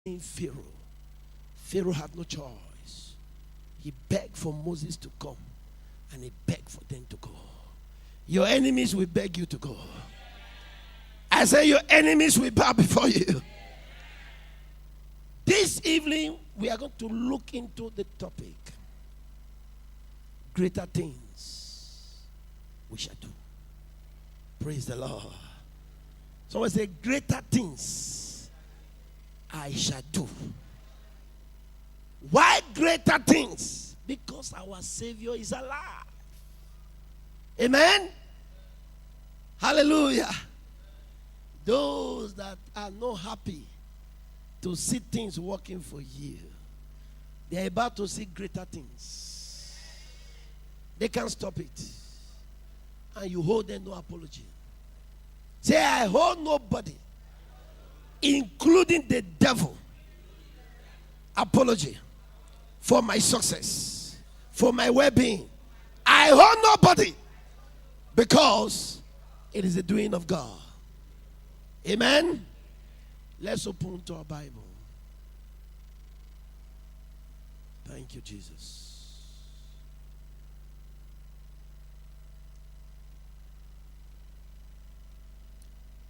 in Pharaoh. Pharaoh had no choice. He begged for Moses to come, and he begged for them to go. Your enemies will beg you to go. I say your enemies will bow before you. This evening, we are going to look into the topic, greater things we shall do. Praise the Lord. Someone say, greater things I shall do. Why greater things? Because our Savior is alive. Amen? Hallelujah. Those that are not happy to see things working for you, they are about to see greater things. They can't stop it. And you hold them no apology. Say, I hold nobody, including the devil, apology for my success, for my well-being. I hold nobody, because it is the doing of God. Amen. Let's open to our Bible. Thank you, Jesus.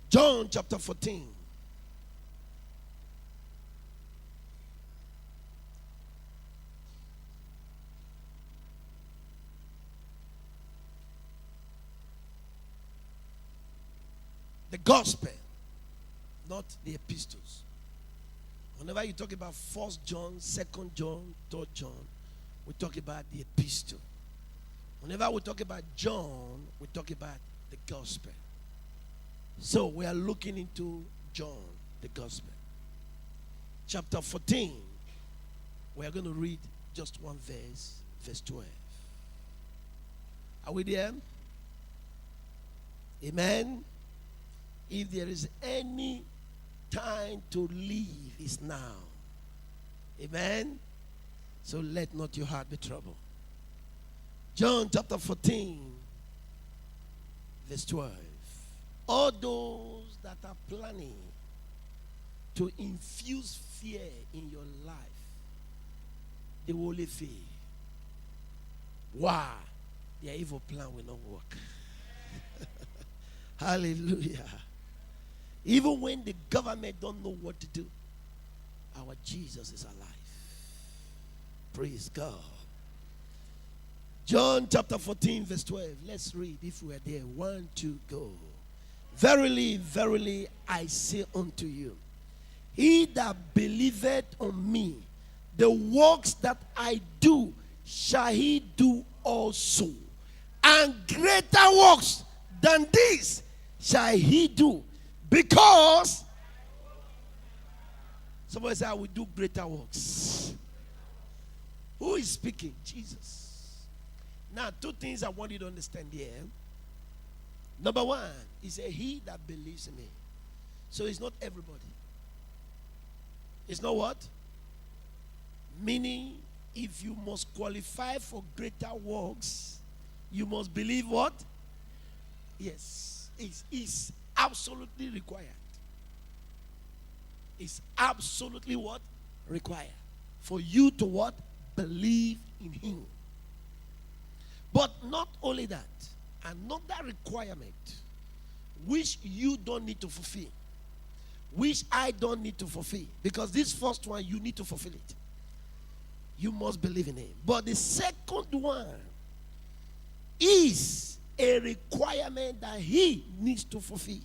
John chapter 14. The gospel, not the epistles. Whenever you talk about 1 John, 2 John, 3 John, we talk about the epistle. Whenever we talk about John, we talk about the gospel. So we are looking into John, the gospel. Chapter 14. We are going to read just one verse, verse 12. Are we there? Amen. If there is any time to leave, it's now. Amen. So let not your heart be troubled. John chapter 14, verse 12. All those that are planning to infuse fear in your life, they will only fail. Why? Their evil plan will not work. Hallelujah. Even when the government don't know what to do, our Jesus is alive. Praise God. John chapter 14, verse 12. Let's read if we are there. 1, 2, go. Verily, verily, I say unto you, he that believeth on me, the works that I do, shall he do also. And greater works than this shall he do. Because somebody say, I will do greater works. Who is speaking? Jesus. Now, two things I want you to understand here. Number one, he said, he that believes in me. So it's not everybody. It's not what? Meaning, if you must qualify for greater works, you must believe what? Yes. It's absolutely required. It's absolutely what? Required. For you to what? Believe in him. But not only that, another requirement which you don't need to fulfill, which I don't need to fulfill, because this first one you need to fulfill it. You must believe in him. But the second one is a requirement that he needs to fulfill.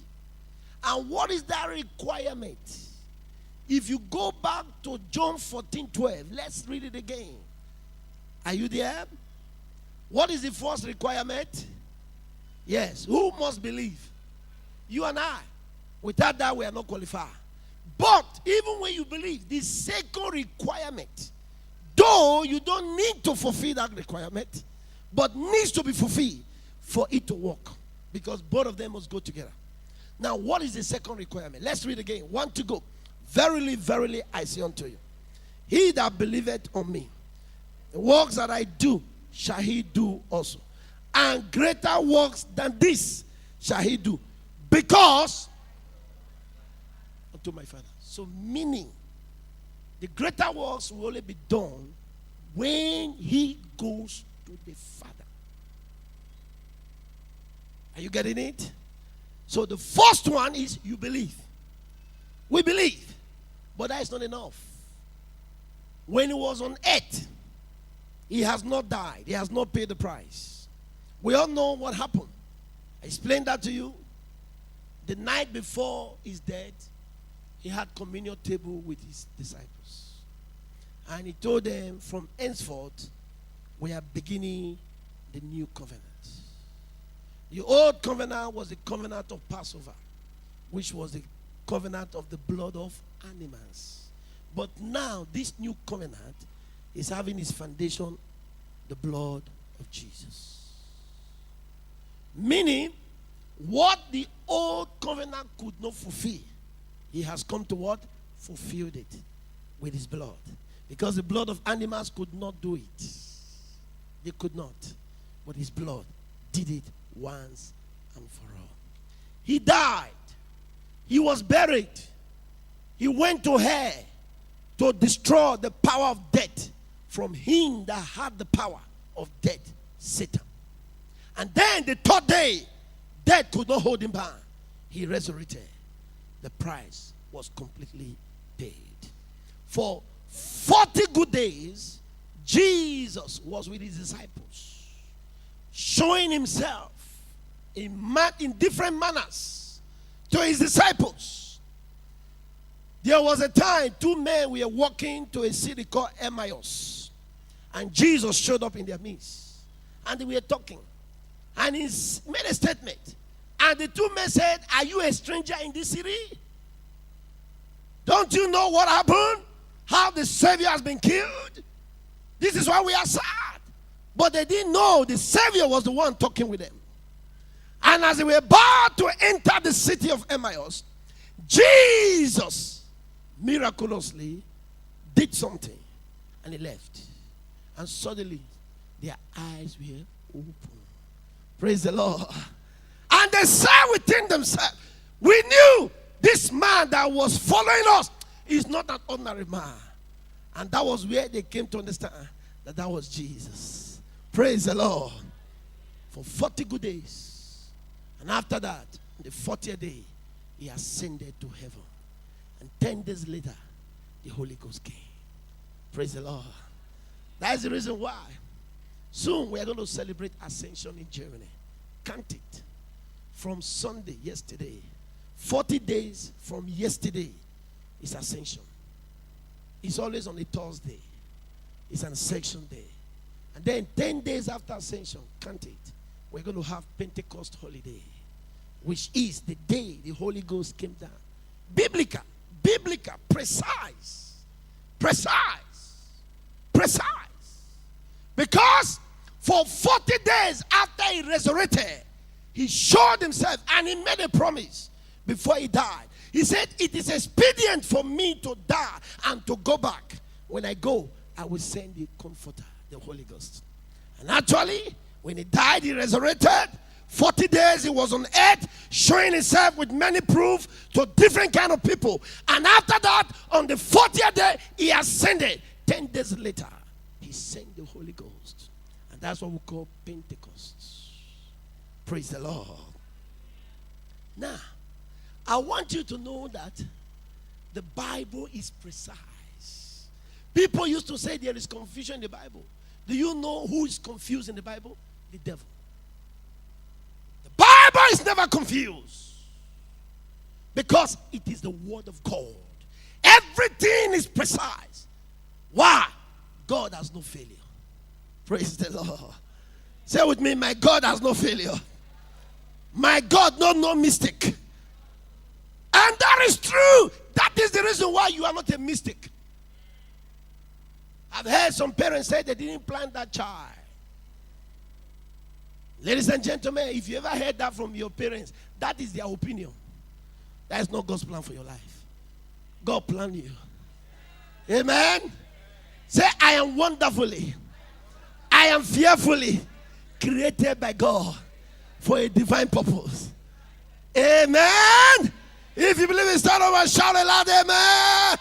And what is that requirement? If you go back to John 14:12, let's read it again. Are you there? What is the first requirement? Yes. Who must believe? You and I. Without that, we are not qualified. But even when you believe, the second requirement, though you don't need to fulfill that requirement, but needs to be fulfilled for it to work. Because both of them must go together. Now, what is the second requirement? Let's read again. 1 to go. Verily, verily, I say unto you, he that believeth on me, the works that I do, shall he do also. And greater works than this shall he do. Because unto my Father. So meaning, The greater works will only be done when he goes to the Father. Are you getting it? So the first one is you believe. We believe. But that is not enough. When he was on earth, he has not died. He has not paid the price. We all know what happened. I explained that to you. The night before his death, he had communion table with his disciples. And he told them, from henceforth, we are beginning the new covenant. The old covenant was the covenant of Passover, which was the covenant of the blood of animals. But now, this new covenant is having its foundation, the blood of Jesus. Meaning, what the old covenant could not fulfill, he has come to what? Fulfilled it with his blood. Because the blood of animals could not do it. They could not. But his blood did it once and for all. He died. He was buried. He went to hell to destroy the power of death from him that had the power of death, Satan. And then the third day, death could not hold him back. He resurrected. The price was completely paid. For 40 good days, Jesus was with his disciples, showing himself in different manners to his disciples. There was a time two men were walking to a city called Emmaus, and Jesus showed up in their midst, and they were talking, and he made a statement, and the two men said, "Are you a stranger in this city? Don't you know what happened? How the Savior has been killed? This is why we are sad." But they didn't know the Savior was the one talking with them. And as they were about to enter the city of Emmaus, Jesus miraculously did something, and he left. And suddenly, their eyes were open. Praise the Lord. And they said within themselves, "We knew this man that was following us is not an ordinary man." And that was where they came to understand that that was Jesus. Praise the Lord. For 40 good days. And after that, the 40th day, he ascended to heaven. And 10 days later, the Holy Ghost came. Praise the Lord. That is the reason why soon we are going to celebrate Ascension in Germany. Count it. From Sunday, yesterday, 40 days from yesterday is Ascension. It's always on a Thursday. It's an Ascension day. And then 10 days after Ascension, count it, we're going to have Pentecost holiday, which is the day the Holy Ghost came down. Biblical, precise. Because for 40 days after he resurrected, he showed himself and he made a promise before he died. He said, "It is expedient for me to die and to go back. When I go, I will send the Comforter, the Holy Ghost." And actually, when he died, he resurrected. 40 days he was on earth, showing himself with many proofs to different kind of people. And after that, on the 40th day, he ascended. 10 days later, he sent the Holy Ghost. And that's what we call Pentecost. Praise the Lord. Now, I want you to know that the Bible is precise. People used to say there is confusion in the Bible. Do you know who is confused in the Bible? The devil. The Bible is never confused because it is the Word of God. Everything is precise. Why? God has no failure. Praise the Lord. Say with me, my God has no failure. My God, no mistake. And that is true. That is the reason why you are not a mystic. I've heard some parents say they didn't plan that child. Ladies and gentlemen, if you ever heard that from your parents, that is their opinion. That is not God's plan for your life. God planned you. Amen. Say, "I am wonderfully, I am fearfully created by God for a divine purpose." Amen. If you believe it, stand up and shout aloud, amen.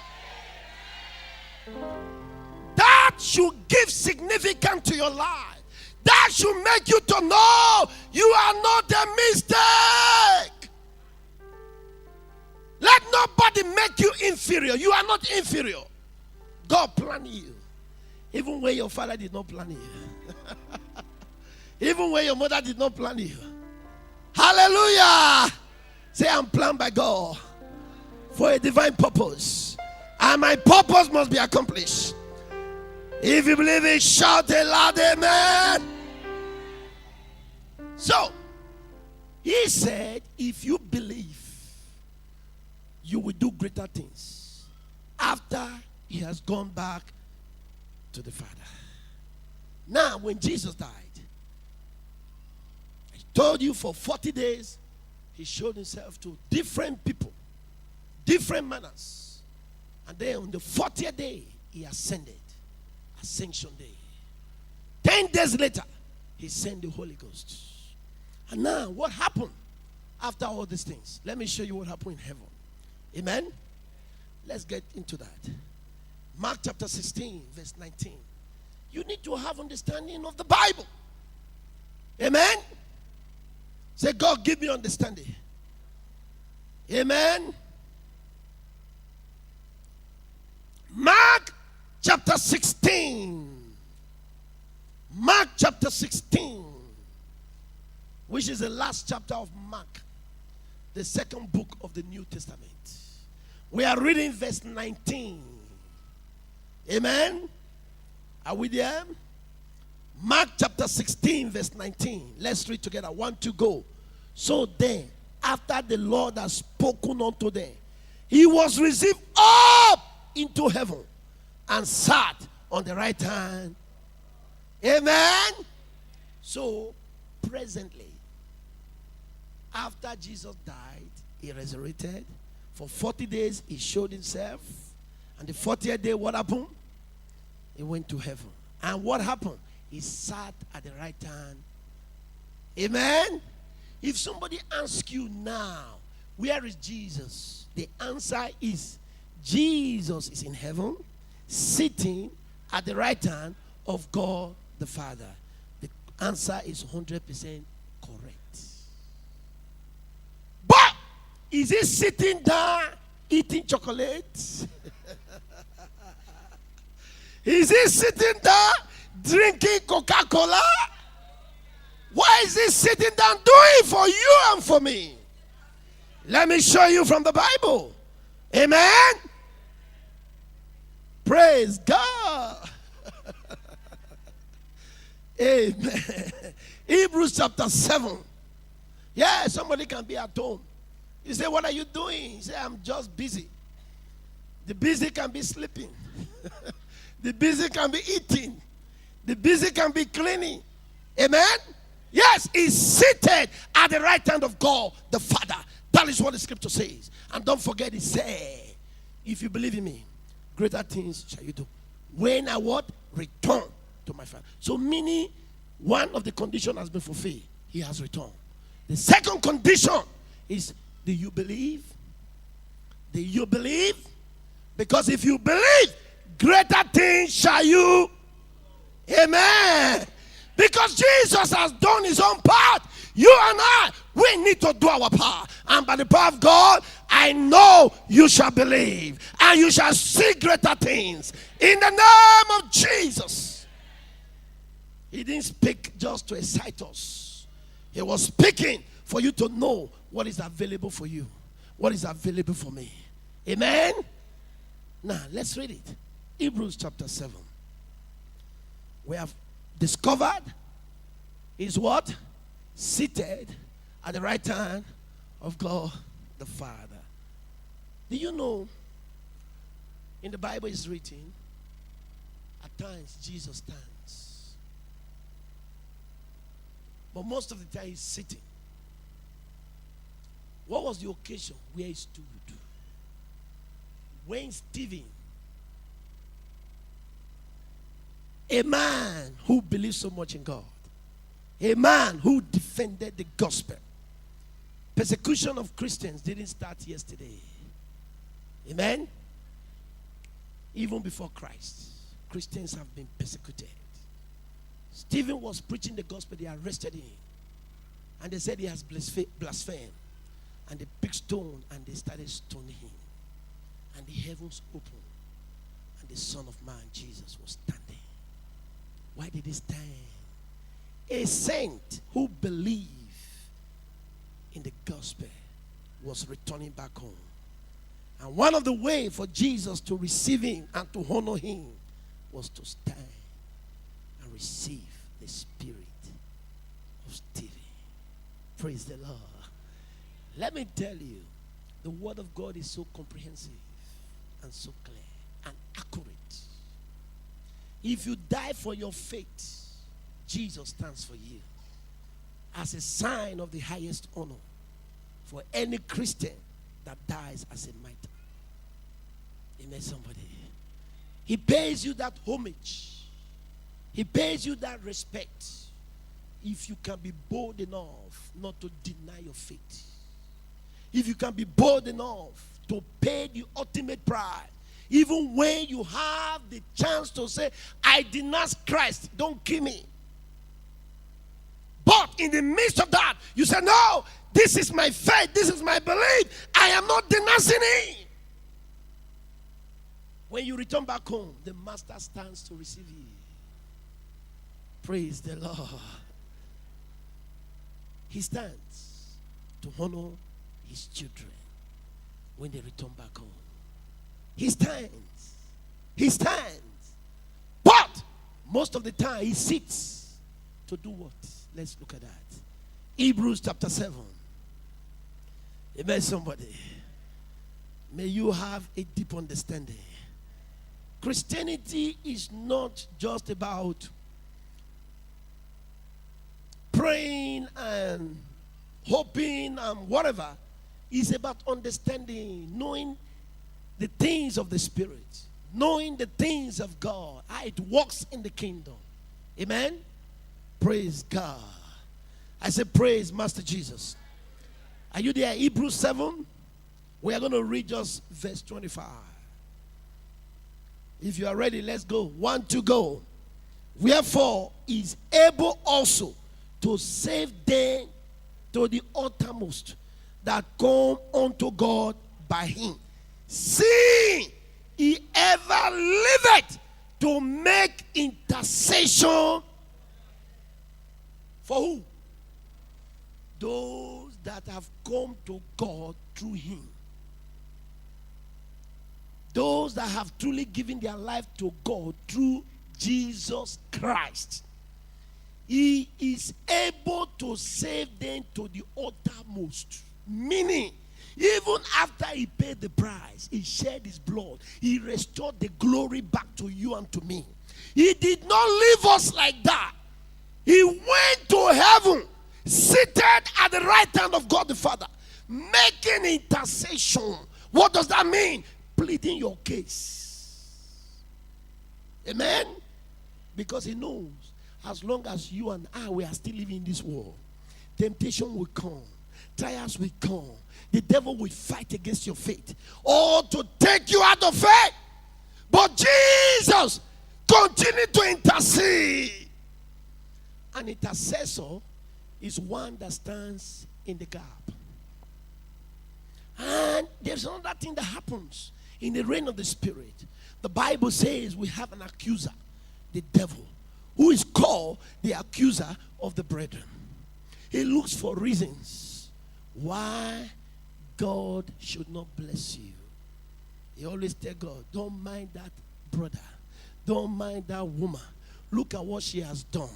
should give significance to your life. That should make you to know you are not a mistake. Let nobody make you inferior. You are not inferior. God planned you. Even when your father did not plan you. Even when your mother did not plan you. Hallelujah. Say, I'm planned by God for a divine purpose. And my purpose must be accomplished. If you believe it, shout a loud amen. So, he said, if you believe, you will do greater things. After he has gone back to the Father. Now, when Jesus died, I told you for 40 days, he showed himself to different people, different manners. And then on the 40th day, he ascended. Ascension day. 10 days later, he sent the Holy Ghost. And now, what happened after all these things? Let me show you what happened in heaven. Amen? Let's get into that. Mark chapter 16, verse 19. You need to have understanding of the Bible. Amen? Say, God, give me understanding. Amen? Mark chapter 16. Mark chapter 16. Which is the last chapter of Mark. The second book of the New Testament. We are reading verse 19. Amen? Are we there? Mark chapter 16 verse 19. Let's read together. 1, 2, go. So then, after the Lord has spoken unto them, he was received up into heaven and sat on the right hand. Amen? So, presently, after Jesus died, he resurrected. For 40 days, he showed himself. And the 40th day, what happened? He went to heaven. And what happened? He sat at the right hand. Amen? If somebody asks you now, where is Jesus? The answer is, Jesus is in heaven, sitting at the right hand of God the Father. The answer is 100% correct. But, is he sitting down eating chocolate? Is he sitting down drinking Coca-Cola? Why is he sitting down doing for you and for me? Let me show you from the Bible. Amen? Praise God. Amen. Hebrews chapter 7. Yeah, somebody can be at home. You say, what are you doing? You say, I'm just busy. The busy can be sleeping. The busy can be eating. The busy can be cleaning. Amen? Yes, he's seated at the right hand of God, the Father. That is what the scripture says. And don't forget, it says, if you believe in me, greater things shall you do. When I what? Return to my Father. So meaning, one of the conditions has been fulfilled. He has returned. The second condition is, do you believe? Do you believe? Because if you believe, greater things shall you. Amen. Because Jesus has done his own part. You and I, we need to do our part. And by the power of God, I know you shall believe. And you shall see greater things. In the name of Jesus. He didn't speak just to excite us. He was speaking for you to know what is available for you. What is available for me. Amen. Now, let's read it. Hebrews chapter 7. We have discovered is what? Seated at the right hand of God the Father. Do you know in the Bible is written at times Jesus stands, but most of the time he's sitting. What was the occasion where he stood? When Stephen, a man who believed so much in God, a man who defended the gospel. Persecution of Christians didn't start yesterday. Amen? Even before Christ. Christians have been persecuted. Stephen was preaching the gospel. They arrested him. And they said he has blasphemed. And they picked stone and they started stoning him. And the heavens opened. And the Son of Man, Jesus, was standing. Why did he stand? A saint who believed in the gospel was returning back home. And one of the ways for Jesus to receive him and to honor him was to stand and receive the spirit of Stephen. Praise the Lord. Let me tell you, the word of God is so comprehensive and so clear and accurate. If you die for your faith, Jesus stands for you as a sign of the highest honor for any Christian that dies as a martyr. Amen, somebody. He pays you that homage. He pays you that respect. If you can be bold enough not to deny your faith. If you can be bold enough to pay the ultimate price. Even when you have the chance to say, I denounce Christ, don't kill me. But in the midst of that, you say, no, this is my faith, this is my belief. I am not denouncing it. When you return back home, the master stands to receive you. Praise the Lord. He stands to honor his children when they return back home. He stands. He stands. But most of the time he sits to do what? Let's look at that. Hebrews chapter 7. Amen, somebody. May you have a deep understanding. Christianity is not just about praying and hoping and whatever. It's about understanding, knowing the things of the Spirit, knowing the things of God, how it works in the kingdom. Amen? Praise God. I say praise Master Jesus. Are you there? Hebrews 7. We are going to read just verse 25. If you are ready, let's go. 1, 2, go. Wherefore is able also to save them to the uttermost that come unto God by him. See, he ever liveth to make intercession for who? Those that have come to God through him. Those that have truly given their life to God through Jesus Christ. He is able to save them to the uttermost. Meaning, even after he paid the price, he shed his blood, he restored the glory back to you and to me. He did not leave us like that. He went to heaven, seated at the right hand of God the Father, making intercession. What does that mean? Pleading your case. Amen? Because he knows as long as you and I, we are still living in this world, temptation will come, trials will come, the devil will fight against your faith, or to take you out of faith. But Jesus continued to intercede. An intercessor is one that stands in the gap. And there's another thing that happens in the reign of the Spirit. The Bible says we have an accuser, the devil, who is called the accuser of the brethren. He looks for reasons why God should not bless you. He always tells God, don't mind that brother. Don't mind that woman. Look at what she has done.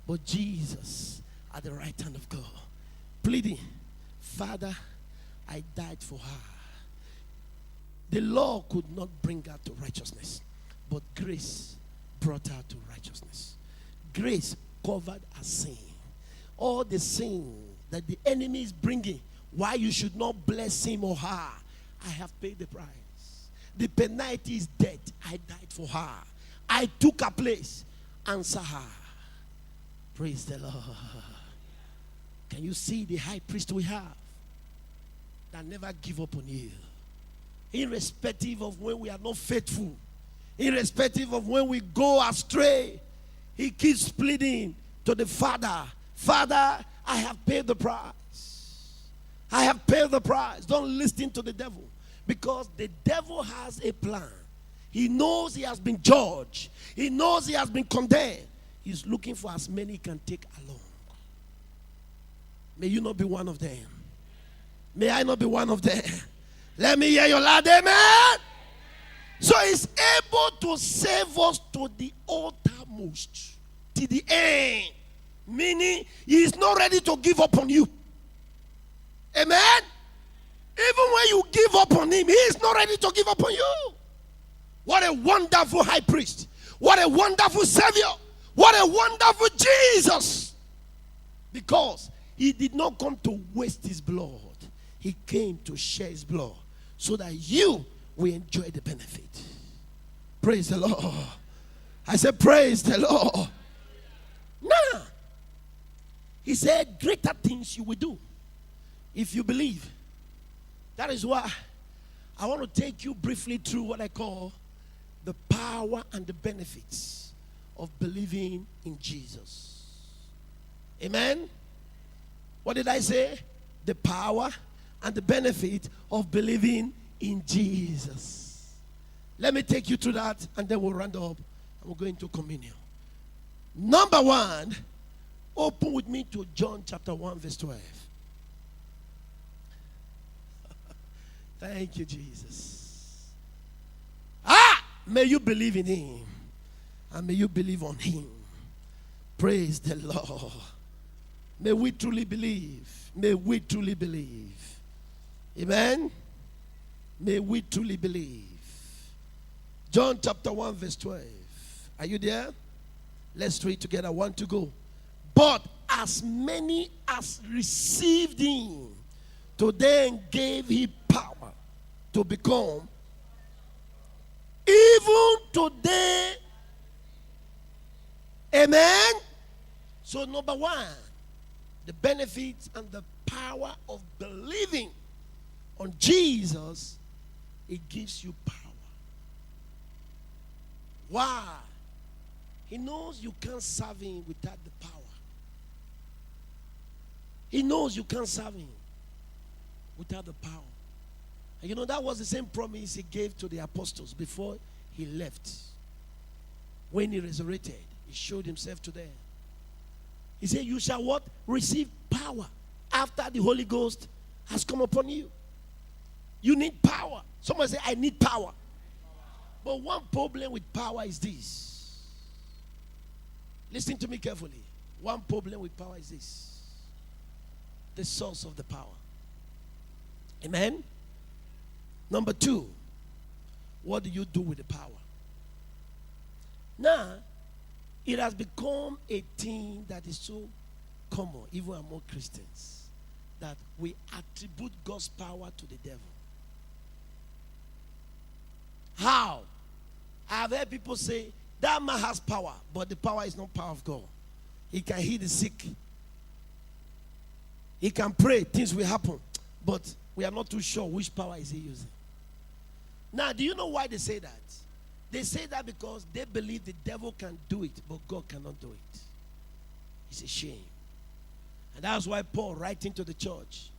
But Jesus, at the right hand of God, pleading, Father, I died for her. The law could not bring her to righteousness, but grace brought her to righteousness. Grace covered her sin. All the sin that the enemy is bringing, why you should not bless him or her, I have paid the price. The penalty is death. I died for her. I took her place. Answer her. Praise the Lord. Can you see the high priest we have that never give up on you? Irrespective of when we are not faithful, Irrespective of when we go astray, he keeps pleading to the Father, Father, I have paid the price. I have paid the price. Don't listen to the devil, because the devil has a plan. He knows he has been judged. He knows he has been condemned. He's looking for as many he can take along. May you not be one of them. May I not be one of them. Let me hear your loud amen. So he's able to save us to the uttermost, to the end. Meaning, he is not ready to give up on you. Amen? Even when you give up on him, he is not ready to give up on you. What a wonderful high priest. What a wonderful Savior. What a wonderful Jesus. Because he did not come to waste his blood. He came to share his blood so that you will enjoy the benefit. Praise the Lord. I said, praise the Lord. Now, he said, greater things you will do if you believe. That is why I want to take you briefly through what I call the power and the benefits of believing in Jesus. Amen? What did I say? The power and the benefit of believing in Jesus. Let me take you through that, and then we'll round up and we'll go into communion. Number one, open with me to John chapter 1 verse 12. Thank you, Jesus. May you believe in him, and may you believe on him. Praise the Lord. May we truly believe. May we truly believe. Amen. May we truly believe. John chapter 1 verse 12. Are you there? Let's read together. 1 to go. But as many as received him, to them gave he power to become, even today. Amen. So number one, the benefits and the power of believing on Jesus, it gives you power. Why? He knows you can't serve him without the power. He knows you can't serve him without the power. And you know, that was the same promise he gave to the apostles before he left. When he resurrected, he showed himself to them. He said, you shall what? Receive power after the Holy Ghost has come upon you. You need power. Someone say, I need power. But one problem with power is this. Listen to me carefully. One problem with power is this. The source of the power. Amen? Number two, what do you do with the power? Now, it has become a thing that is so common, even among Christians, that we attribute God's power to the devil. How? I've heard people say, that man has power, but the power is not power of God. He can heal the sick. He can pray, things will happen. But we are not too sure which power is he using. Now, do you know why they say that? They say that because they believe the devil can do it, but God cannot do it. It's a shame. And that's why Paul, writing to the church,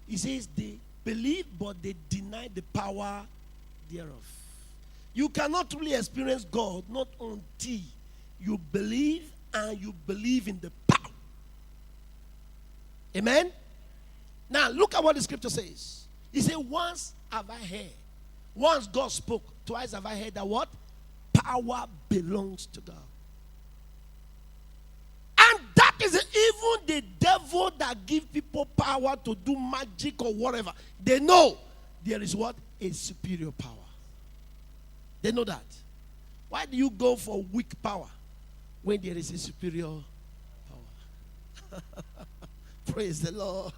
he says they believe, but they deny the power thereof. You cannot really experience God not until you believe, and you believe in the power. Amen? Now, look at what the scripture says. He said, once have I heard. Once God spoke, twice have I heard that what? Power belongs to God. And that is even the devil that gives people power to do magic or whatever. They know there is what? A superior power. They know that. Why do you go for weak power when there is a superior power? Praise the Lord.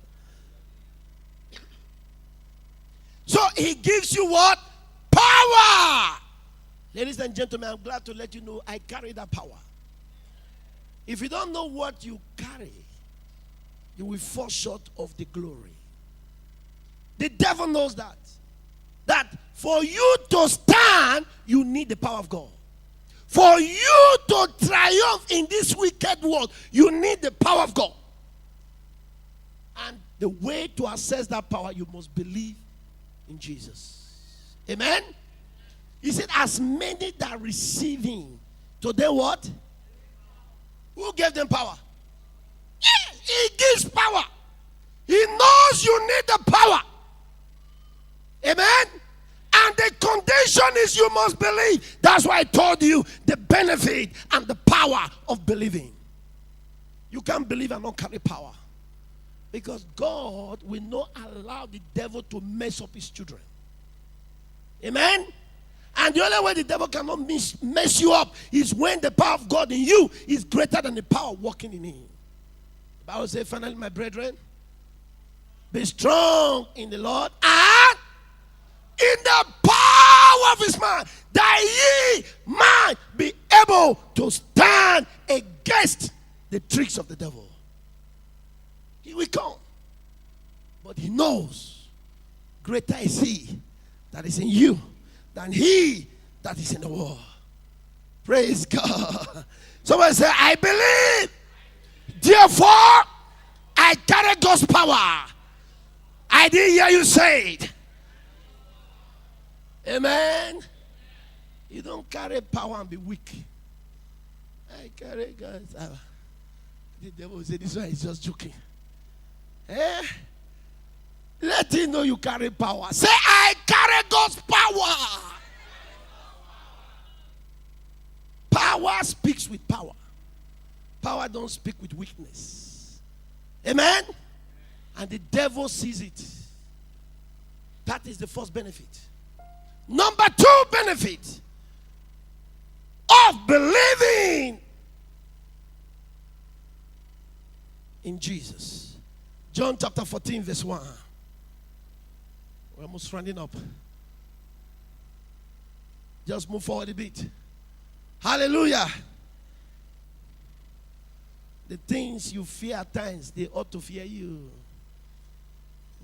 So he gives you what? Power. Ladies and gentlemen, I'm glad to let you know I carry that power. If you don't know what you carry, you will fall short of the glory. The devil knows that. That For you to stand, you need the power of God. For you to triumph in this wicked world, you need the power of God. And the way to access that power, you must believe in Jesus. Amen? He said, as many that receive him, to them what? Who gave them power? Yes, he gives power. He knows you need the power. Amen? And the condition is you must believe. That's why I told you the benefit and the power of believing. You can't believe and not carry power. Because God will not allow the devil to mess up his children. Amen? And the only way the devil cannot mess you up is when the power of God in you is greater than the power working in him. The Bible says, finally, my brethren, be strong in the Lord and in the power of his mind, that ye might be able to stand against the tricks of the devil. He will come. But he knows greater is he that is in you than he that is in the world. Praise God. Somebody say, I believe. Therefore, I carry God's power. I didn't hear you say it. Amen. You don't carry power and be weak. I carry God's power. The devil will say, this one is just joking. Let him know you carry power. Say, I carry God's power. Power speaks with power. Power don't speak with weakness. Amen? And the devil sees it. That is the first benefit. Number two benefit of believing in Jesus. John chapter 14 verse 1. We're almost running up. Just move forward a bit. Hallelujah. The things you fear at times, they ought to fear you.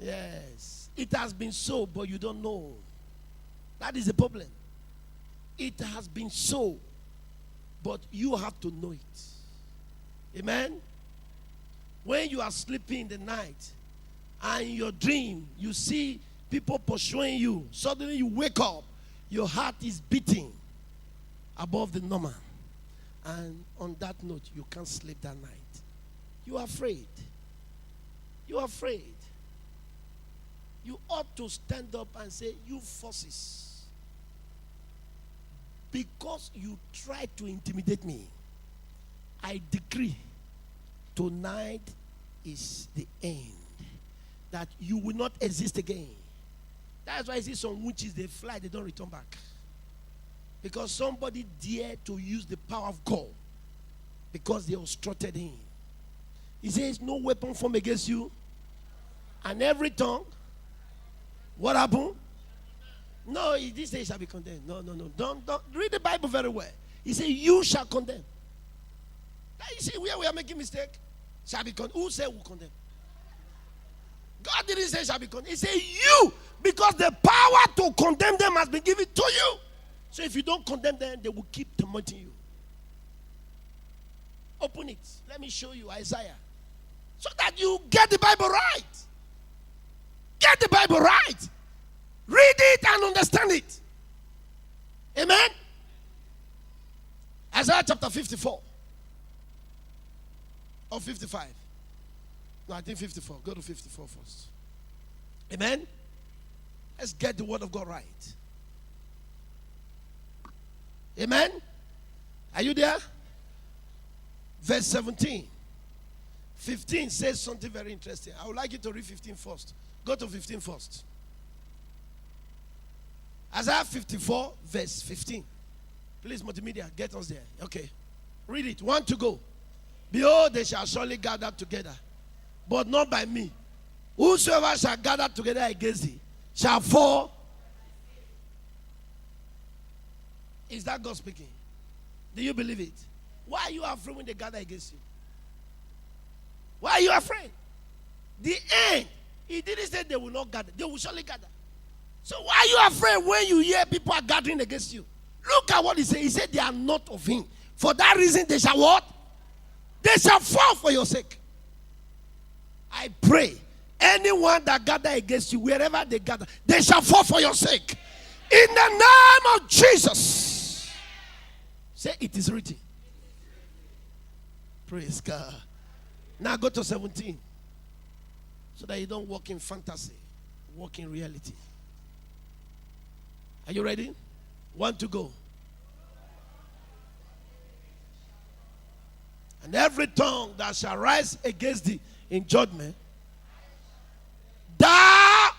Yes. It has been so, but you don't know. That is the problem. It has been so, but you have to know it. Amen? When you are sleeping in the night and in your dream, you see people pursuing you. Suddenly you wake up, your heart is beating above the normal. And on that note, you can't sleep that night. You are afraid. You are afraid. You ought to stand up and say, you forces, because you tried to intimidate me, I decree tonight is the end. That you will not exist again. That's why I see some witches, they fly, they don't return back. Because somebody dared to use the power of God because they obstructed him. He says, no weapon formed against you. And every tongue, what happened? No, he didn't say it shall be condemned. No. Don't read the Bible very well. He said, you shall condemn. Now you see where we are making mistake. Shall be condemned. Who said will condemn? God didn't say shall be condemned. He said you, because the power to condemn them has been given to you. So if you don't condemn them, they will keep tormenting you. Open it. Let me show you Isaiah. So that you get the Bible right. Get the Bible right. Read it and understand it. Amen? Isaiah chapter 54. Or 55. No, I think 54. Go to 54 first. Amen? Let's get the word of God right. Amen? Are you there? Verse 17. 15 says something very interesting. I would like you to read 15 first. Go to 15 first. Isaiah 54, verse 15. Please, multimedia, get us there. Okay. Read it. One to go. Behold, they shall surely gather together, but not by me. Whosoever shall gather together against thee shall fall. Is that God speaking? Do you believe it? Why are you afraid when they gather against you? Why are you afraid? The end. He didn't say they will not gather. They will surely gather. So why are you afraid when you hear people are gathering against you? Look at what he said. He said they are not of him. For that reason they shall what? They shall fall for your sake. I pray anyone that gather against you, wherever they gather, they shall fall for your sake. In the name of Jesus. Say it is written. Praise God. Now go to 17. So that you don't walk in fantasy. Walk in reality. Are you ready? 1 to go. And every tongue that shall rise against thee in judgment, that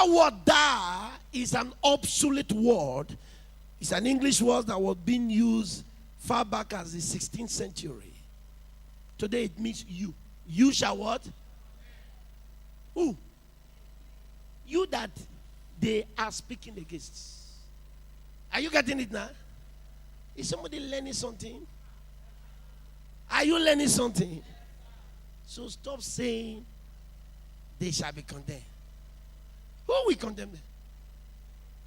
word "thou" is an obsolete word. It's an English word that was being used far back as the 16th century. Today it means you. You shall what? Who? You that they are speaking against. Are you getting it now? Is somebody learning something? Are you learning something? So stop saying they shall be condemned. Who will condemn them?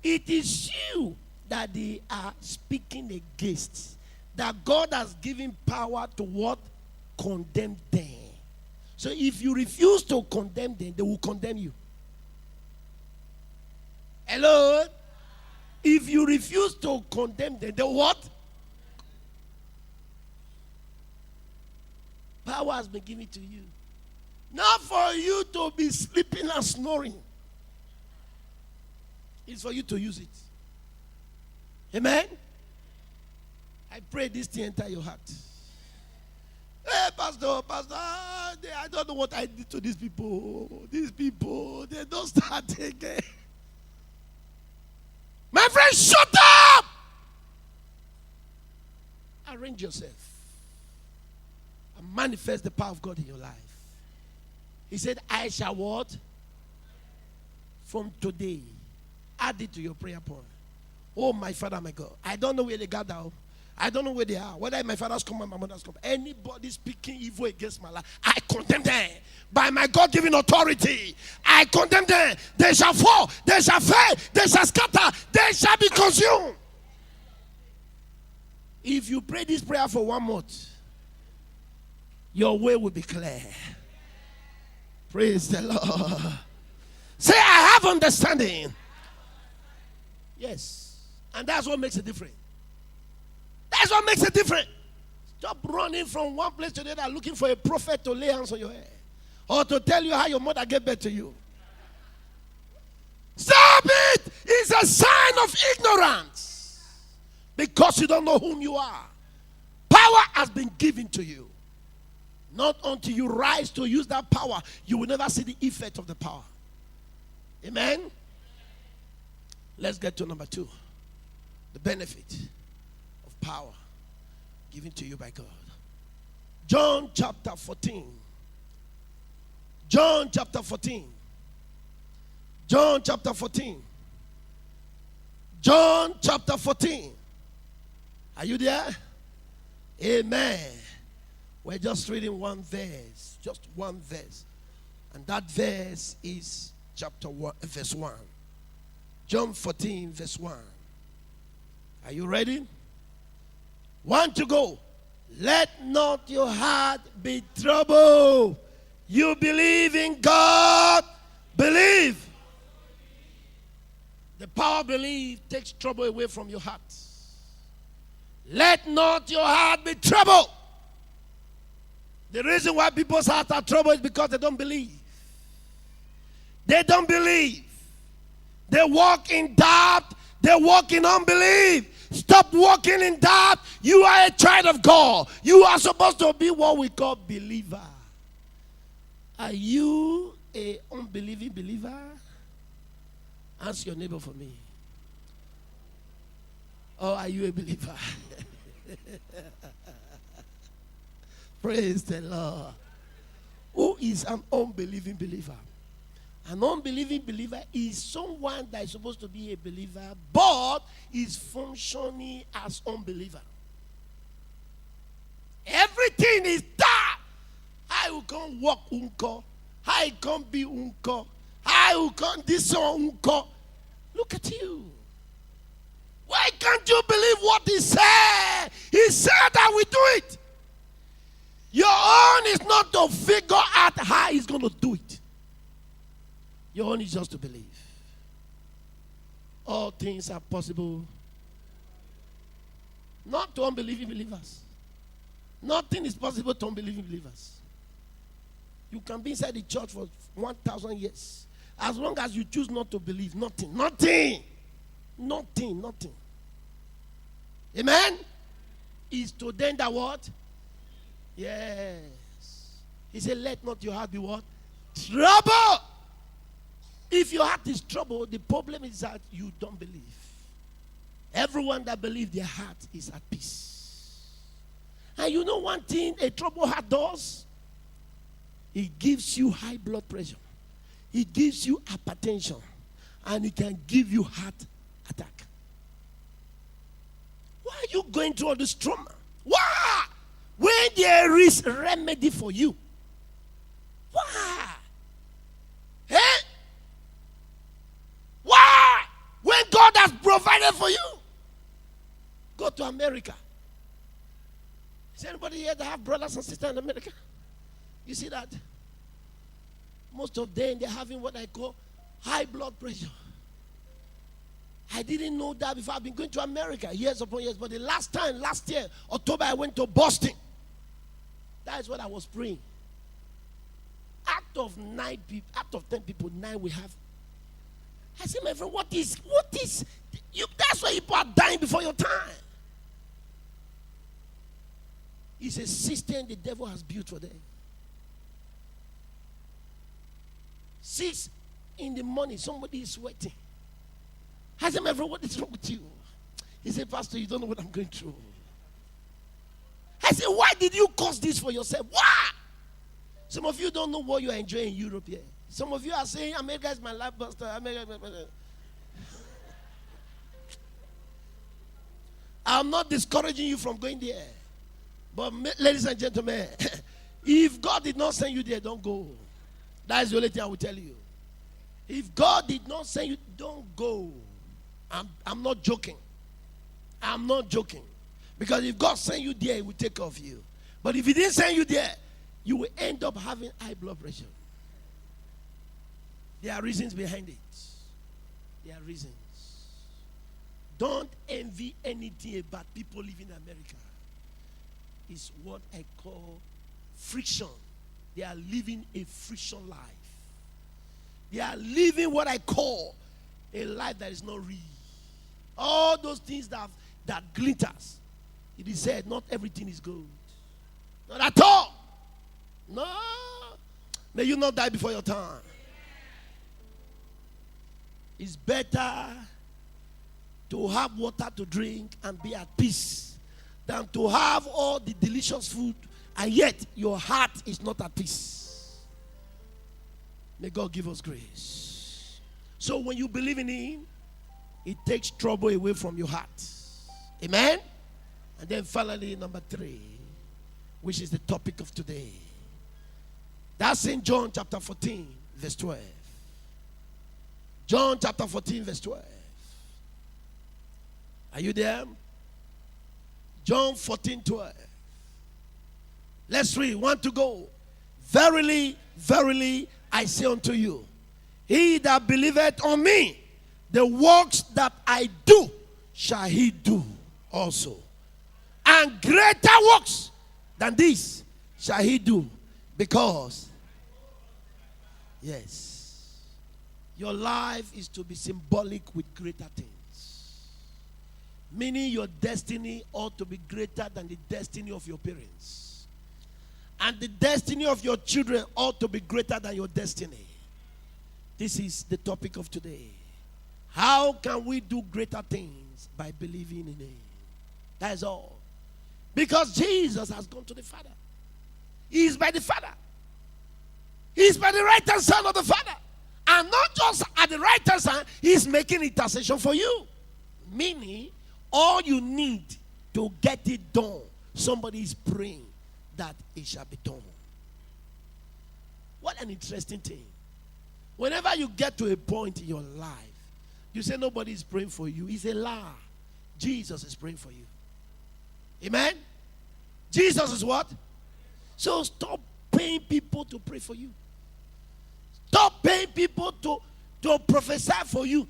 It is you that they are speaking against. That God has given power to what? Condemn them. So if you refuse to condemn them, they will condemn you. Hello? If you refuse to condemn them, they what? Power has been given to you. Not for you to be sleeping and snoring. It's for you to use it. Amen? I pray this thing enter your heart. Hey, Pastor, I don't know what I did to these people. These people, they don't start again. My friend, shut up! Arrange yourself and manifest the power of God in your life. He said, I shall what? From today, add it to your prayer point. Oh, my Father, my God. I don't know where they gather. I don't know where they are. Whether my father's come or my mother's come. Anybody speaking evil against my life, I condemn them. By my God-given authority, I condemn them. They shall fall. They shall fail. They shall scatter. They shall be consumed. If you pray this prayer for 1 month, your way will be clear. Praise the Lord. Say, I have understanding. Yes. And that's what makes a difference. That's what makes a difference. Stop running from one place to the other looking for a prophet to lay hands on your head or to tell you how your mother gave birth to you. Stop it! It's a sign of ignorance because you don't know whom you are. Power has been given to you. Not until you rise to use that power, you will never see the effect of the power. Amen? Let's get to number 2. The benefit of power given to you by God. John chapter 14. John chapter 14. John chapter 14. John chapter 14. Are you there? Amen. We're just reading one verse. Just one verse. And that verse is chapter 1, verse 1. John 14, verse 1. Are you ready? 1 to go. Let not your heart be troubled. You believe in God. Believe. The power of belief takes trouble away from your heart. Let not your heart be troubled. The reason why people's hearts are troubled is because they don't believe. They don't believe. They walk in doubt. They walk in unbelief. Stop walking in doubt. You are a child of God. You are supposed to be what we call believer. Are you an unbelieving believer? Ask your neighbor for me. Or are you a believer? Praise the Lord. Who is an unbelieving believer? An unbelieving believer is someone that is supposed to be a believer, but is functioning as unbeliever. Everything is that. I will come walk unko. I can't be unko. I will come, this one will come. Look at you. Why can't you believe what he said? He said that we do it. Your own is not to figure out how he's going to do it. Your own is just to believe. All things are possible. Not to unbelieving believers. Nothing is possible to unbelieving believers. You can be inside the church for 1,000 years. As long as you choose not to believe, nothing. Amen? Is to them that what? Yes. He said, let not your heart be what? Trouble. If your heart is troubled, the problem is that you don't believe. Everyone that believes, their heart is at peace. And you know one thing a troubled heart does? It gives you high blood pressure. It gives you hypertension. And it can give you heart attack. Why are you going through all this trauma? Why? When there is remedy for you. Why? Eh? Why? When God has provided for you. Go to America. Is anybody here that have brothers and sisters in America? You see that? Most of them, they're having what I call high blood pressure. I didn't know that before. I've been going to America years upon years. But the last year, October, I went to Boston. That is what I was praying. Out of 10 people, 9 we have. I said, my friend, what is, that's why people are dying before your time. It's a system the devil has built for them. 6 in the morning, somebody is sweating. I said, my friend, what is wrong with you? He said, Pastor, you don't know what I'm going through. I said, why did you cause this for yourself? Why? Some of you don't know what you are enjoying in Europe here. Some of you are saying, America is my life, Pastor. I'm not discouraging you from going there. But ladies and gentlemen, if God did not send you there, don't go. That is the only thing I will tell you. If God did not send you, don't go. I'm not joking. I'm not joking. Because if God sent you there, He will take care of you. But if He didn't send you there, you will end up having high blood pressure. There are reasons behind it. There are reasons. Don't envy anything about people living in America. It's what I call friction. They are living a friction life. They are living what I call a life that is not real. All those things that glitters. It is said, not everything is gold. Not at all. No. May you not die before your time. It's better to have water to drink and be at peace than to have all the delicious food and yet your heart is not at peace. May God give us grace. So when you believe in Him, it takes trouble away from your heart. Amen? And then finally, number 3, which is the topic of today. That's in John chapter 14, verse 12. John chapter 14, verse 12. Are you there? John 14, 12. Let's read. 1 to go. Verily, verily, I say unto you, he that believeth on me, the works that I do, shall he do also. And greater works than this shall he do, because, yes, your life is to be symbolic with greater things. Meaning your destiny ought to be greater than the destiny of your parents. And the destiny of your children ought to be greater than your destiny. This is the topic of today. How can we do greater things? By believing in Him. That is all. Because Jesus has gone to the Father. He is by the Father. He is by the right hand side of the Father. And not just at the right hand side, He is making intercession for you. Meaning, all you need to get it done, somebody is praying that it shall be done. What an interesting thing. Whenever you get to a point in your life, you say nobody is praying for you. It's a lie. Jesus is praying for you. Amen? Jesus is what? So stop paying people to pray for you. Stop paying people to prophesy for you.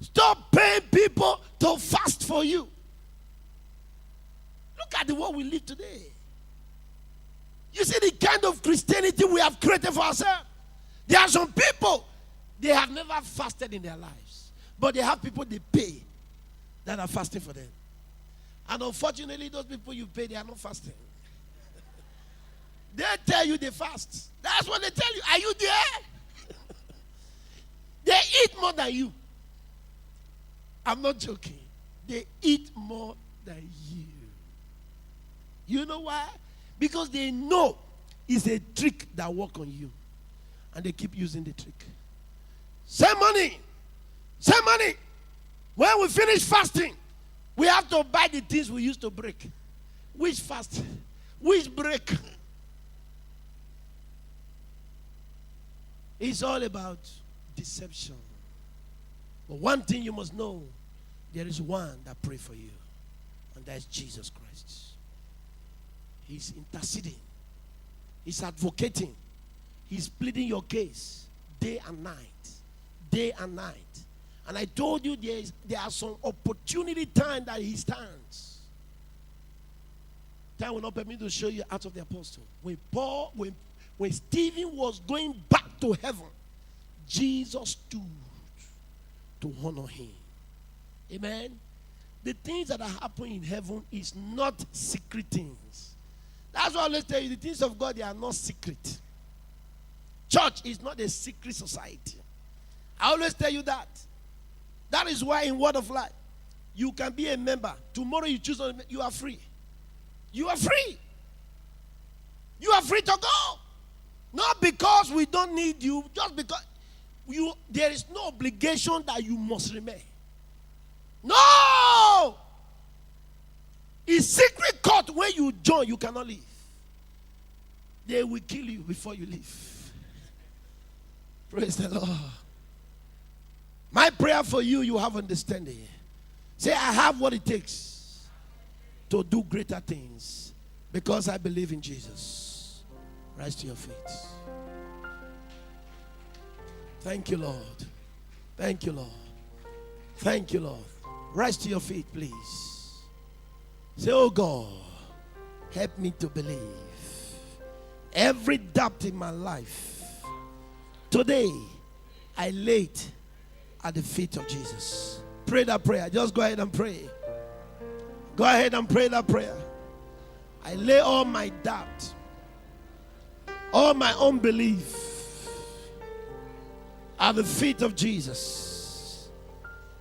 Stop paying people to fast for you. Look at the world we live today. You see the kind of Christianity we have created for ourselves. There are some people, they have never fasted in their lives. But they have people they pay that are fasting for them. And unfortunately, those people you pay, they are not fasting. They tell you they fast. That's what they tell you. Are you there? They eat more than you. I'm not joking. They eat more than you. You know why? Because they know it's a trick that works on you. And they keep using the trick. Send money. Send money. When we finish fasting, we have to buy the things we used to break. Which fast? Which break? It's all about deception. But one thing you must know, there is one that prays for you. And that is Jesus Christ. He's interceding. He's advocating. He's pleading your case day and night. Day and night. And I told you there are some opportunity time that he stands. Time will not permit me to show you out of the apostle. When Stephen was going back to heaven, Jesus stood to honor him. Amen. The things that are happening in heaven is not secret things. That's why I always tell you, the things of God, they are not secret. Church is not a secret society. I always tell you that. That is why in Word of Life, you can be a member. Tomorrow you choose, you are free. You are free. You are free to go. Not because we don't need you, just because there is no obligation that you must remain. No! It's secret court when you join, you cannot leave. They will kill you before you leave. Praise the Lord. My prayer for you, you have understanding. Say, I have what it takes to do greater things because I believe in Jesus. Rise to your feet. Thank you, Lord. Thank you, Lord. Thank you, Lord. Rise to your feet, please. Say, oh God, help me to believe. Every doubt in my life, today, I lay it at the feet of Jesus. Pray that prayer. Just go ahead and pray. Go ahead and pray that prayer. I lay all my doubt, all my unbelief at the feet of Jesus.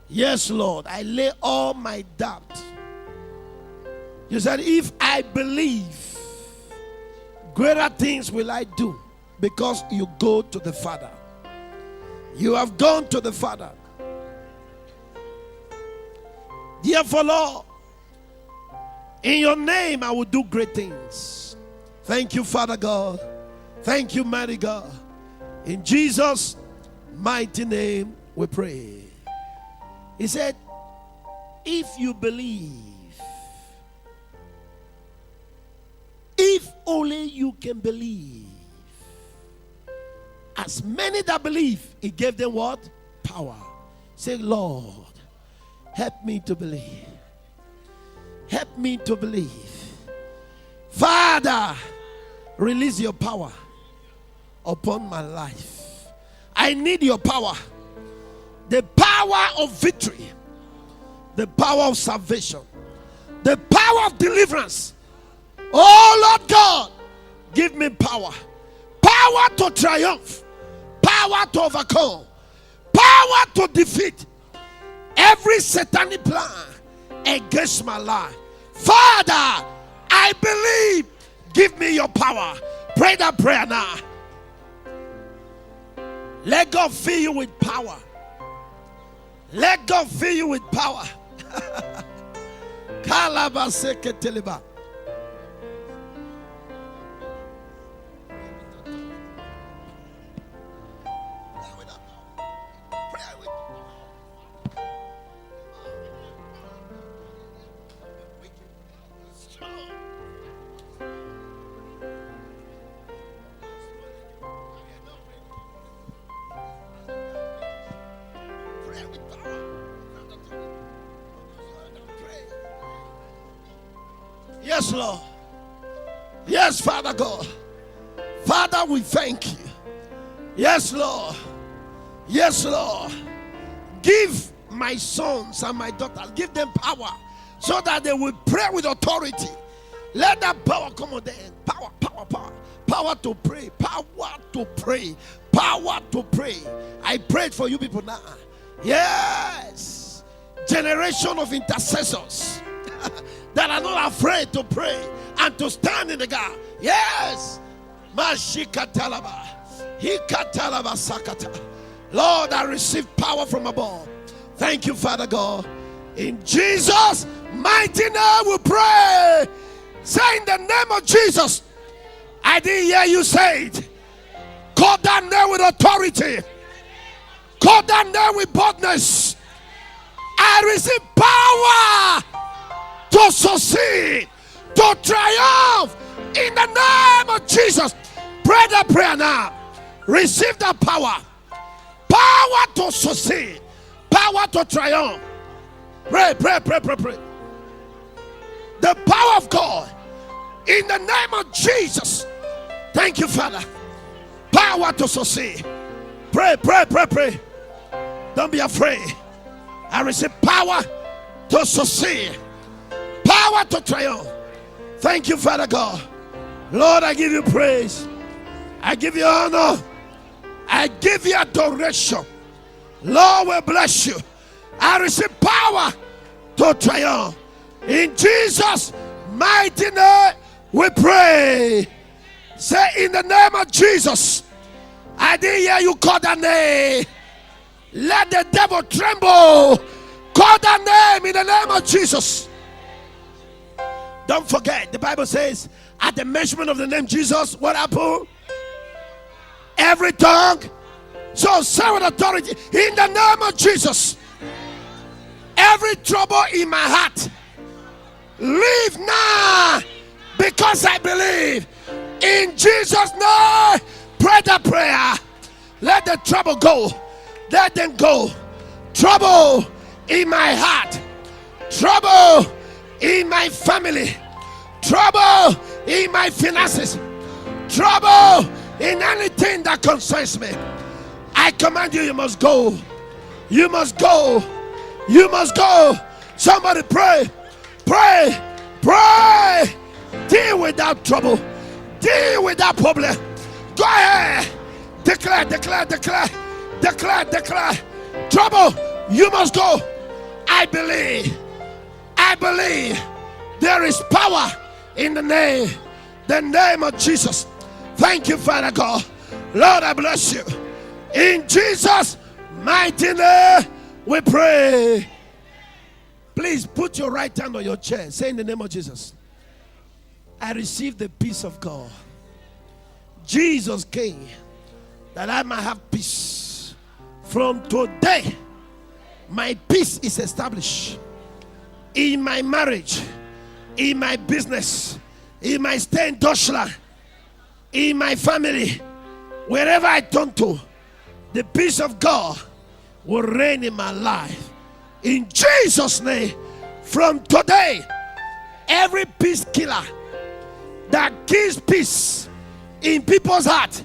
Yes, Lord, I lay all my doubt. You said, if I believe, greater things will I do because you go to the Father. You have gone to the Father. Therefore, Lord, in your name I will do great things. Thank you, Father God. Thank you, mighty God. In Jesus' mighty name we pray. He said, if you believe, if only you can believe. As many that believe, he gave them what? Power. Say, Lord, help me to believe. Help me to believe. Father, release your power upon my life. I need your power. The power of victory. The power of salvation. The power of deliverance. Oh Lord God, give me power. Power to triumph. Power to overcome. Power to defeat every satanic plan against my life. Father, I believe. Give me your power. Pray that prayer now. Let God fill you with power. Let God fill you with power. Kalabaseke Yes, Lord. Yes, Father God. Father, we thank you. Yes, Lord. Yes, Lord. Give my sons and my daughters, give them power so that they will pray with authority. Let that power come on them. Power, power, power. Power to pray. Power to pray. Power to pray. I prayed for you people now. Yes. Generation of intercessors that are not afraid to pray and to stand in the gap. Yes. Mashikatalaba. Hikatalaba sakata. Lord, I receive power from above. Thank you, Father God. In Jesus' mighty name we pray. Say in the name of Jesus. I didn't hear you say it. Call that name with authority. Call that name with boldness. I receive power to succeed, to triumph in the name of Jesus. Pray that prayer now. Receive that power. Power to succeed. Power to triumph. Pray, pray, pray, pray, pray. The power of God in the name of Jesus. Thank you, Father. Power to succeed. Pray, pray, pray, pray. Don't be afraid. I receive power to succeed. Power to triumph. Thank you, Father God. Lord, I give you praise. I give you honor. I give you adoration. Lord, we bless you. I receive power to triumph. In Jesus' mighty name we pray. Say in the name of Jesus. I didn't hear you call that name. Let the devil tremble. Call that name in the name of Jesus. Don't forget, the Bible says, at the mention of the name Jesus, what happened? Every tongue. So say with authority, in the name of Jesus. Every trouble in my heart, leave now, because I believe. In Jesus' name, pray the prayer. Let the trouble go. Let them go. Trouble in my heart. Trouble in my family. Trouble in my finances. Trouble in anything that concerns me. I command you, you must go. You must go. You must go. Somebody pray. Pray. Pray. Deal with that trouble. Deal with that problem. Go ahead. Declare, declare, declare. Declare, declare. Trouble, you must go. I believe. I believe there is power in the name of Jesus. Thank you, Father God. Lord, I bless you. In Jesus' mighty name we pray. Please put your right hand on your chair. Say in the name of Jesus, I receive the peace of God. Jesus came that I might have peace. From today, my peace is established in my marriage, in my business, in my stay in Deutschland, in my family, wherever I turn to. The peace of God will reign in my life. In Jesus' name, from today, every peace killer that kills peace in people's heart,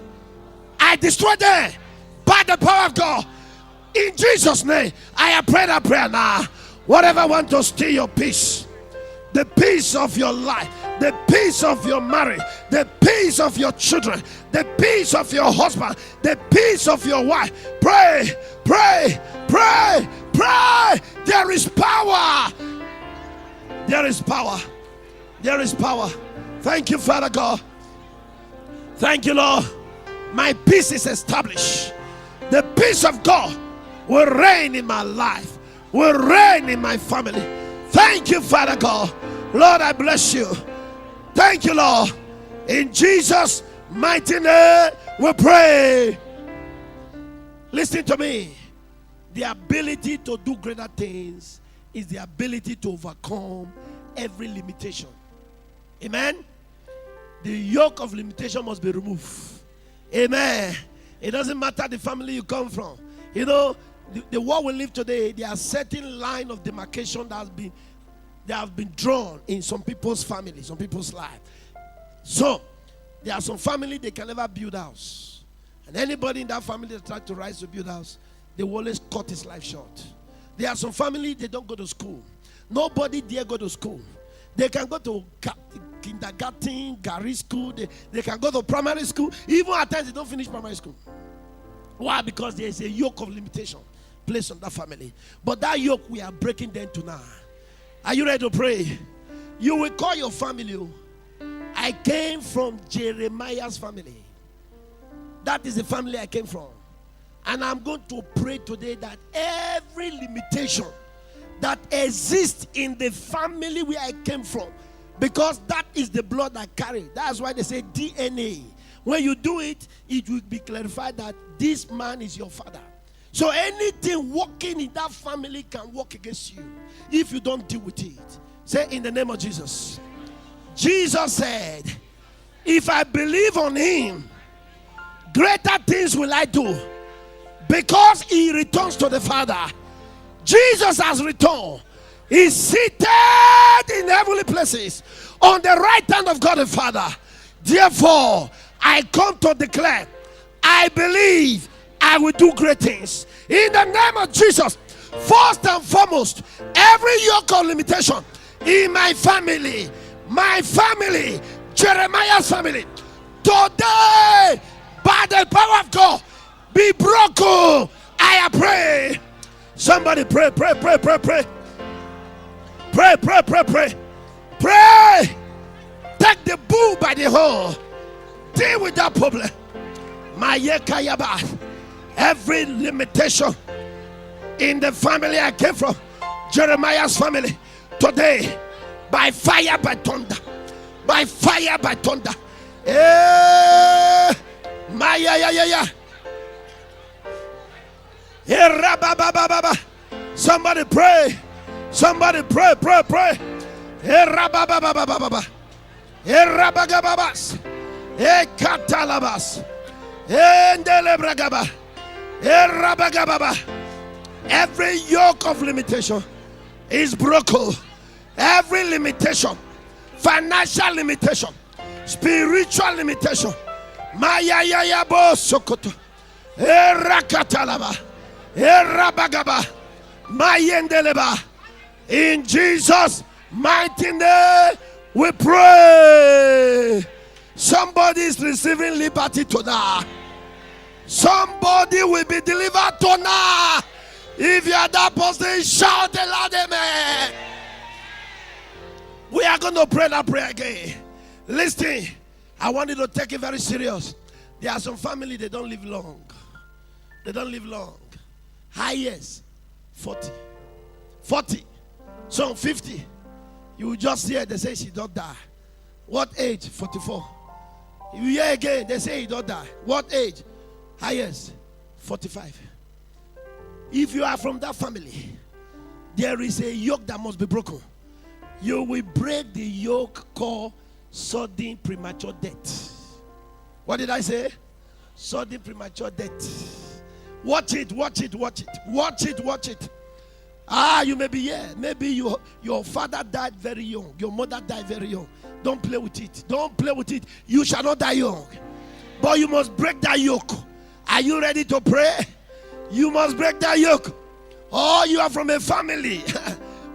I destroy them by the power of God. In Jesus' name, I have prayed that prayer now. Whatever want to steal your peace, the peace of your life, the peace of your marriage, the peace of your children, the peace of your husband, the peace of your wife. Pray, pray, pray, pray. There is power. There is power. There is power. Thank you, Father God. Thank you, Lord. My peace is established. The peace of God will reign in my life, will reign in my family. Thank you, Father God. Lord, I bless you. Thank you, Lord. In Jesus' mighty name we pray. Listen to me. The ability to do greater things is the ability to overcome every limitation. Amen. The yoke of limitation must be removed. Amen. It doesn't matter the family you come from. You know, the world we live today, there are certain line of demarcation that has been they have been drawn in some people's family, some people's life. So, there are some family they can never build house. And anybody in that family that tries to rise to build house, they will always cut his life short. There are some family, they don't go to school. Nobody dare go to school. They can go to kindergarten, Gary school. They can go to primary school. Even at times, they don't finish primary school. Why? Because there is a yoke of limitation placed on that family. But that yoke, we are breaking them tonight. Are you ready to pray? You will call your family. I came from Jeremiah's family. That is the family I came from. And I'm going to pray today that every limitation that exists in the family where I came from, because that is the blood I carry. That's why they say DNA. When you do it, it will be clarified that this man is your father. So anything working in that family can work against you if you don't deal with it. Say, in the name of Jesus. Jesus said, if I believe on him, greater things will I do, because he returns to the Father. Jesus has returned. He's seated in heavenly places on the right hand of God the Father. Therefore, I come to declare, I believe I will do great things. In the name of Jesus, first and foremost, every yoke of limitation in my family, Jeremiah's family, today, by the power of God, be broken. I pray. Somebody pray. Pray. Take the bull by the horn. Deal with that problem. Every limitation in the family I came from, Jeremiah's family, today, by fire, by thunder, by fire, by thunder. Somebody pray. Somebody pray. Every yoke of limitation is broken. Every limitation, financial limitation, spiritual limitation, Sokoto, Erakatalaba, Erabagaba, Mayendeleba. In Jesus' mighty name, we pray. Somebody is receiving liberty tonight. Somebody will be delivered tonight. If you are that person, shout a loud amen. We are going to pray that prayer again. Listen, I want you to take it very serious. There are some family, they don't live long. They don't live long. Highest 40. Some 50. You will just hear they say she don't die. What age? 44. You hear again, they say he don't die. What age? Highest 45. If you are from that family, there is a yoke that must be broken. You will break the yoke called sudden premature death. What did I say? Sudden premature death. Watch it. You may be here. Maybe your father died very young. Your mother died very young. Don't play with it. You shall not die young. But you must break that yoke. Are you ready to pray? You must break that yoke. Or you are from a family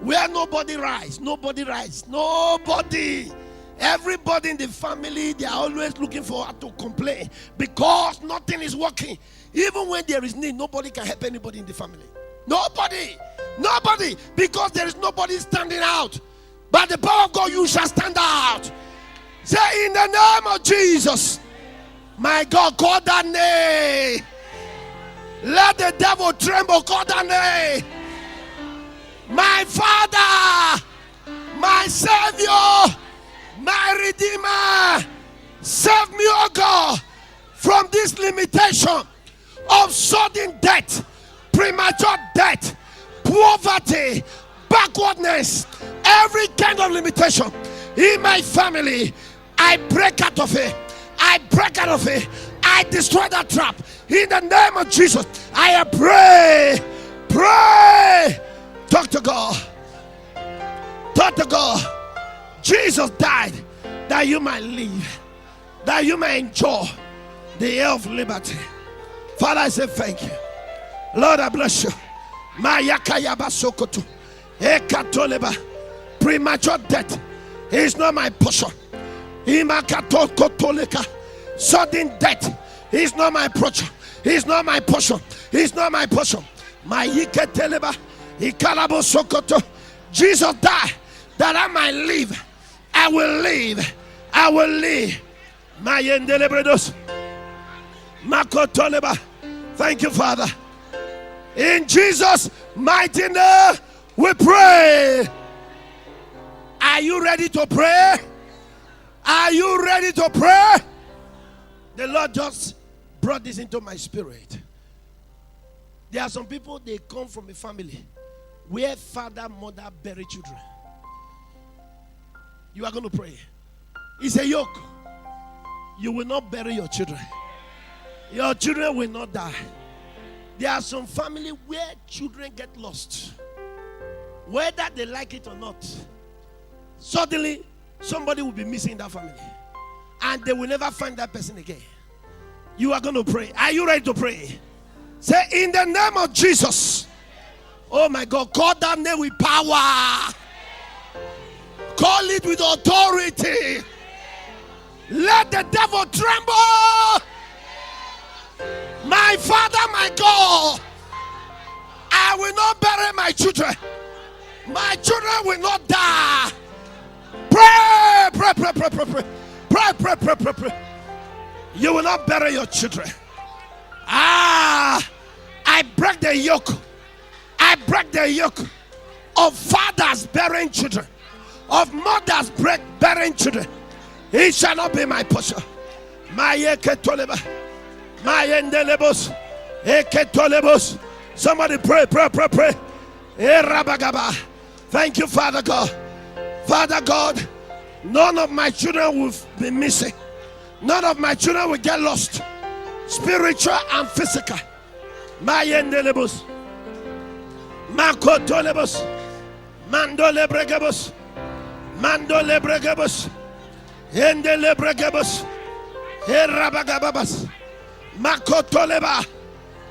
where nobody rise. Nobody. Everybody in the family, they are always looking for her to complain because nothing is working. Even when there is need, nobody can help anybody in the family. Nobody. Because there is nobody standing out. By the power of God, you shall stand out. Say, in the name of Jesus, my God, call that name. Let the devil tremble. Call that name. My Father, my Savior, my Redeemer, save me, oh God, from this limitation of sudden death, premature death, poverty, backwardness, every kind of limitation in my family. I break out of it. I destroy that trap in the name of Jesus. I pray. Talk to God. Talk to God. Jesus died that you might live, that you might enjoy the air of liberty. Father, I say thank you. Lord, I bless you. Premature death is not my portion. Sudden death is not my portion. It's not my portion. It's not my portion. Jesus died that I might live. I will live. I will live. Thank you, Father. In Jesus' mighty name, we pray. Are you ready to pray? Are you ready to pray? The Lord just brought this into my spirit. There are some people, they come from a family where father, mother bury children. You are going to pray. It's a yoke. You will not bury your children. Your children will not die. There are some family where children get lost. Whether they like it or not, suddenly somebody will be missing in that family. And they will never find that person again. You are going to pray. Are you ready to pray? Say, in the name of Jesus. Oh my God, call that name with power. Call it with authority. Let the devil tremble. My Father, my God, I will not bury my children. My children will not die. Pray, pray, pray, pray, pray, pray. Pray, pray, pray, pray, pray. You will not bury your children. I break the yoke. I break the yoke of fathers burying children, of mothers burying children. It shall not be my portion. My eketoleba, my endelebos, eketolebos. Somebody pray, pray, pray, pray. Erabagaba. Thank you, Father God. Father God, none of my children will be missing. None of my children will get lost, spiritual and physical. My endelebos, makotolebos, mandolebregabos, mandolebregabos, endelebregabos, erabagababas, makotoleba.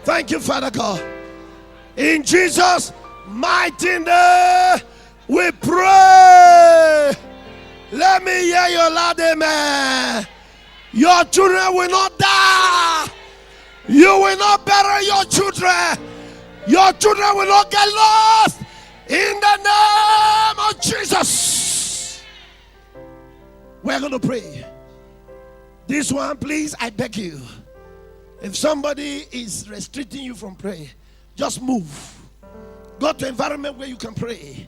Thank you, Father God. In Jesus' mighty name, we pray. Let me hear your loud amen. Your children will not die. You will not bury your children. Your children will not get lost. In the name of Jesus. We're going to pray. This one, please, I beg you. If somebody is restricting you from praying, just move. Go to an environment where you can pray.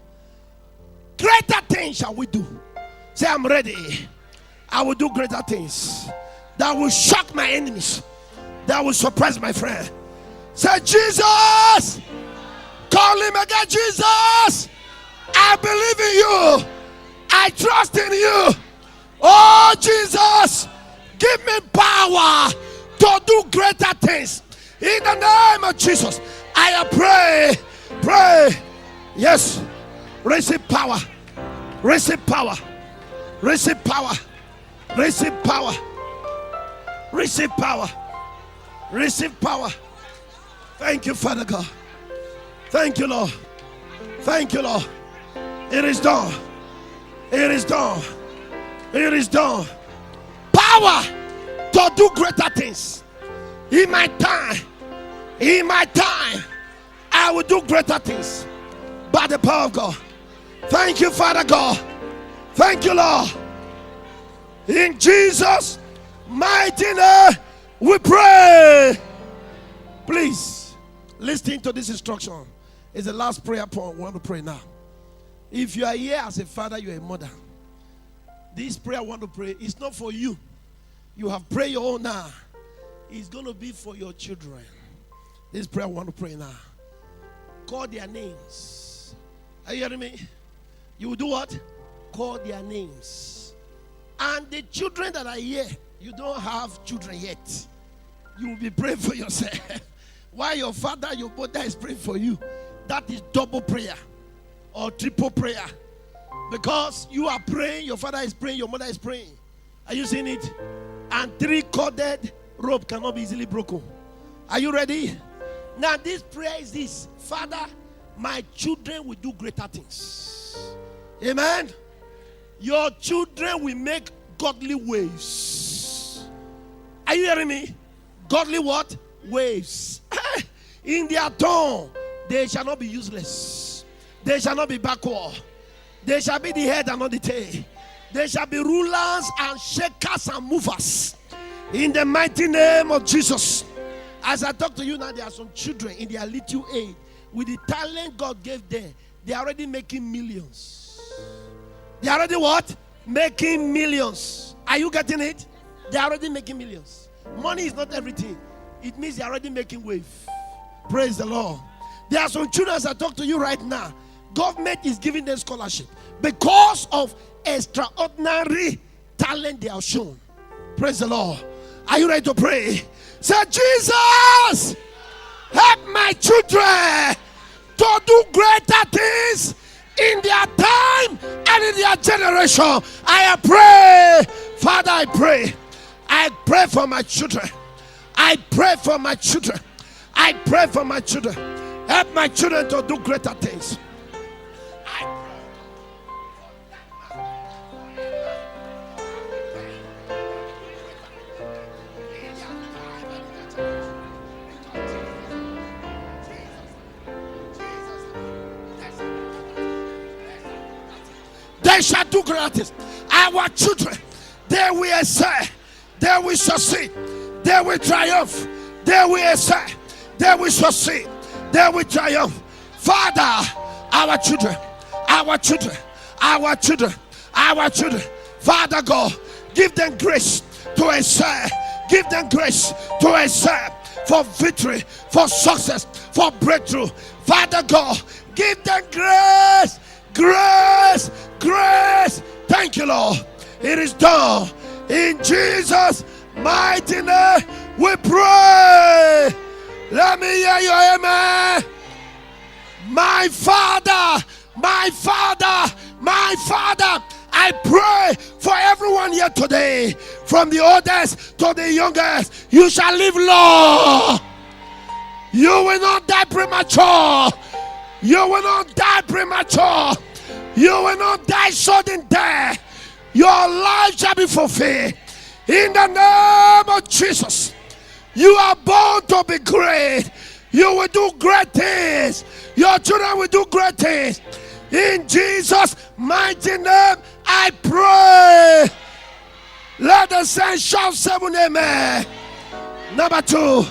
Greater things shall we do. Say, I'm ready. I will do greater things that will shock my enemies, that will surprise my friend. Say, Jesus. Call him again, Jesus. I believe in you. I trust in you. Oh, Jesus, give me power to do greater things. In the name of Jesus, I pray. Pray. Yes. Receive power. Receive power. Receive power. Receive power. Receive power. Receive power. Thank you, Father God. Thank you, Lord. Thank you, Lord. It is done. It is done. It is done. Power to do greater things. In my time, I will do greater things by the power of God. Thank you, Father God. Thank you, Lord. In Jesus' mighty name, we pray. Please, listen to this instruction. It's the last prayer point. We want to pray now. If you are here as a father, you are a mother. This prayer I want to pray is not for you. You have prayed your own now. It's going to be for your children. This prayer I want to pray now. Call their names. Are you hearing me? You will do what? Call their names. And the children that are here, you don't have children yet. You will be praying for yourself. While your father, your mother is praying for you. That is double prayer or triple prayer. Because you are praying, your father is praying, your mother is praying. Are you seeing it? And 3-corded rope cannot be easily broken. Are you ready? Now this prayer is this: Father, my children will do greater things. Amen. Your children will make godly waves. Are you hearing me? Godly what? Waves. In their tongue, they shall not be useless. They shall not be backward. They shall be the head and not the tail. They shall be rulers and shakers and movers. In the mighty name of Jesus. As I talk to you now, there are some children in their little age, with the talent God gave them, they are already making millions. They are already what? Making millions. Are you getting it? They are already making millions. Money is not everything. It means they are already making wave. Praise the Lord. There are some children, as I talk to you right now, government is giving them scholarship because of extraordinary talent they have shown. Praise the Lord. Are you ready to pray? Say, Jesus, help my children to do greater things in their time and in their generation. I pray, Father, I pray for my children. I pray for my children. I pray for my children. Help my children to do greater things. They shall do greater things. Our children, they will excel. They will succeed. They will triumph. They will excel. They will succeed. They will triumph. Father, our children, our children, our children, our children. Father God, give them grace to excel. Give them grace to excel, for victory, for success, for breakthrough. Father God, give them grace, grace, grace. Thank you, Lord. It is done. In Jesus' mighty name we pray. Let me hear your amen. My Father, my Father, my Father, I pray for everyone here today, from the oldest to the youngest. You shall live long. You will not die premature. You will not die premature. You will not die sudden death. Your life shall be fulfilled. In the name of Jesus. You are born to be great. You will do great things. Your children will do great things. In Jesus' mighty name, I pray. Let the saints shout 7 amen. Number 2.